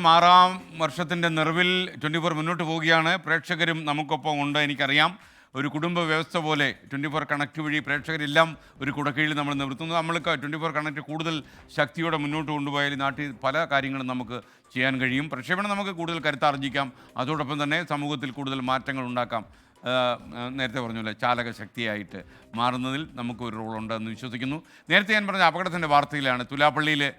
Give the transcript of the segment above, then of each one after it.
6-ാം വർഷത്തിൻ്റെ നിറവിൽ 24 മുന്നോട്ട് പോവുകയാണ്. പ്രേക്ഷകരും നമുക്കൊപ്പം ഉണ്ട്. എനിക്കറിയാം, ഒരു കുടുംബ വ്യവസ്ഥ പോലെ 24 കണക്ട് വഴി പ്രേക്ഷകരെല്ലാം ഒരു കുടക്കീഴിൽ നമ്മൾ നിർത്തുന്നു. നമ്മൾക്ക് 24 കണക്ട് കൂടുതൽ ശക്തിയോടെ മുന്നോട്ട് കൊണ്ടുപോയാൽ നാട്ടിൽ പല കാര്യങ്ങളും നമുക്ക് ചെയ്യാൻ കഴിയും. പ്രക്ഷേപണം നമുക്ക് കൂടുതൽ കരുത്താർജിക്കാം. അതോടൊപ്പം തന്നെ സമൂഹത്തിൽ കൂടുതൽ മാറ്റങ്ങൾ ഉണ്ടാക്കാം. നേരത്തെ പറഞ്ഞല്ലോ, ചാലക ശക്തിയായിട്ട് മാറുന്നതിൽ നമുക്കൊരു റോളുണ്ട് എന്ന് വിശ്വസിക്കുന്നു. നേരത്തെ ഞാൻ പറഞ്ഞ അപകടത്തിൻ്റെ വാർത്തയിലാണ്. തുലാപ്പള്ളിയിലെ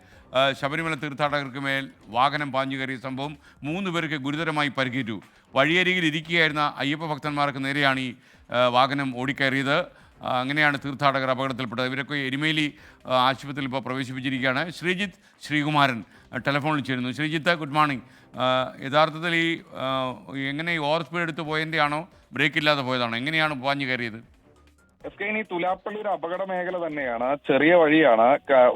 ശബരിമല തീർത്ഥാടകർക്ക് മേൽ വാഹനം പാഞ്ഞു കയറിയ സംഭവം 3 പേർക്ക് ഗുരുതരമായി പരിക്കേറ്റു. വഴിയരികിൽ ഇരിക്കുകയായിരുന്ന അയ്യപ്പ ഭക്തന്മാർക്ക് നേരെയാണ് ഈ വാഹനം ഓടിക്കയറിയത്. അങ്ങനെയാണ് തീർത്ഥാടകർ അപകടത്തിൽപ്പെട്ടത്. ഇവരൊക്കെ എരുമേലി ആശുപത്രിയിൽ ഇപ്പോൾ പ്രവേശിപ്പിച്ചിരിക്കുകയാണ്. ശ്രീജിത്ത് ശ്രീകുമാരൻ ടെലിഫോണിൽ ചേരുന്നു. Sreejith, good morning. യഥാർത്ഥത്തിൽ എങ്ങനെ ഈ ഓവർ സ്പീഡ് എടുത്ത് പോയതിൻ്റെ ആണോ, ബ്രേക്ക് ഇല്ലാതെ പോയതാണോ, എങ്ങനെയാണ് പാഞ്ഞു കയറിയത്? ഇനി തുലാപ്പള്ളി ഒരു അപകട മേഖല തന്നെയാണ്. ചെറിയ വഴിയാണ്.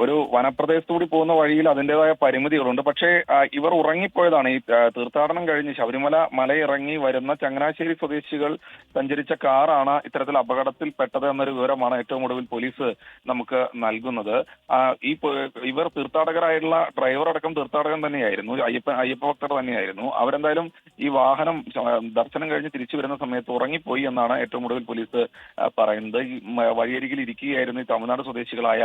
ഒരു വനപ്രദേശത്തുകൂടി പോകുന്ന വഴിയിൽ അതിൻ്റെതായ പരിമിതികളുണ്ട്. പക്ഷേ ഇവർ ഉറങ്ങിപ്പോയതാണ്. ഈ തീർത്ഥാടനം കഴിഞ്ഞ് ശബരിമല മലയിറങ്ങി വരുന്ന ചങ്ങനാശ്ശേരി സ്വദേശികൾ സഞ്ചരിച്ച കാറാണ് ഇത്തരത്തിൽ അപകടത്തിൽപ്പെട്ടത് എന്നൊരു വിവരമാണ് ഏറ്റവും ഒടുവിൽ പോലീസ് നമുക്ക് നൽകുന്നത്. ഇവർ തീർത്ഥാടകരായിട്ടുള്ള ഡ്രൈവർ അടക്കം തീർത്ഥാടകൻ തന്നെയായിരുന്നു, അയ്യപ്പ ഭക്തർ തന്നെയായിരുന്നു. അവരെന്തായാലും ഈ വാഹനം ദർശനം കഴിഞ്ഞ് തിരിച്ചു വരുന്ന സമയത്ത് ഉറങ്ങിപ്പോയി എന്നാണ് ഏറ്റവും ഒടുവിൽ പോലീസ് പറയുന്നത്. ഈ വഴിയരികിൽ ഇരിക്കുകയായിരുന്നു ഈ തമിഴ്നാട് സ്വദേശികളായ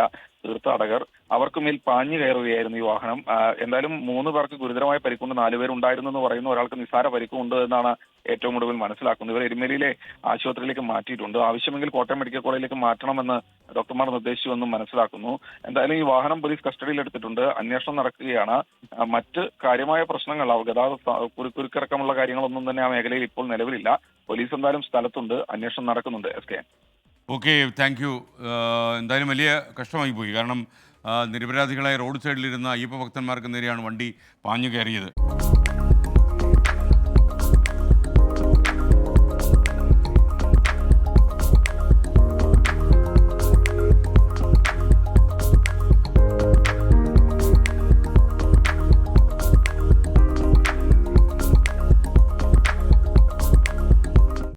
തീർത്ഥാടകർ. അവർക്ക് മേൽ പാഞ്ഞു കയറുകയായിരുന്നു ഈ വാഹനം. എന്തായാലും 3 പേർക്ക് ഗുരുതരമായ പരിക്കുണ്ട്. 4 പേരുണ്ടായിരുന്നു എന്ന് പറയുന്നു. ഒരാൾക്ക് നിസ്സാര പരിക്കുണ്ട് എന്നാണ് ഏറ്റവും ഒടുവിൽ മനസ്സിലാക്കുന്നത്. ഇവർ എരുമേലിയിലെ ആശുപത്രിയിലേക്ക് മാറ്റിയിട്ടുണ്ട്. ആവശ്യമെങ്കിൽ കോട്ടയം മെഡിക്കൽ കോളേജിലേക്ക് മാറ്റണമെന്ന് ഡോക്ടർമാർ നിർദ്ദേശിച്ചുവെന്നും മനസ്സിലാക്കുന്നു. എന്തായാലും ഈ വാഹനം പോലീസ് കസ്റ്റഡിയിൽ എടുത്തിട്ടുണ്ട്. അന്വേഷണം നടക്കുകയാണ്. മറ്റ് കാര്യമായ പ്രശ്നങ്ങൾ, ഗതാഗത കുരുക്കിറക്കമുള്ള കാര്യങ്ങളൊന്നും തന്നെ ആ മേഖലയിൽ ഇപ്പോൾ നിലവിലില്ല. പോലീസ് എന്തായാലും സ്ഥലത്തുണ്ട്. അന്വേഷണം നടക്കുന്നുണ്ട്. SK. Okay, thank you. എന്തായാലും വലിയ കഷ്ടമായി പോയി. കാരണം നിരപരാധികളായ റോഡ് സൈഡിലിരുന്ന അയ്യപ്പ ഭക്തന്മാർക്ക് നേരെയാണ് വണ്ടി പാഞ്ഞു കയറിയത്.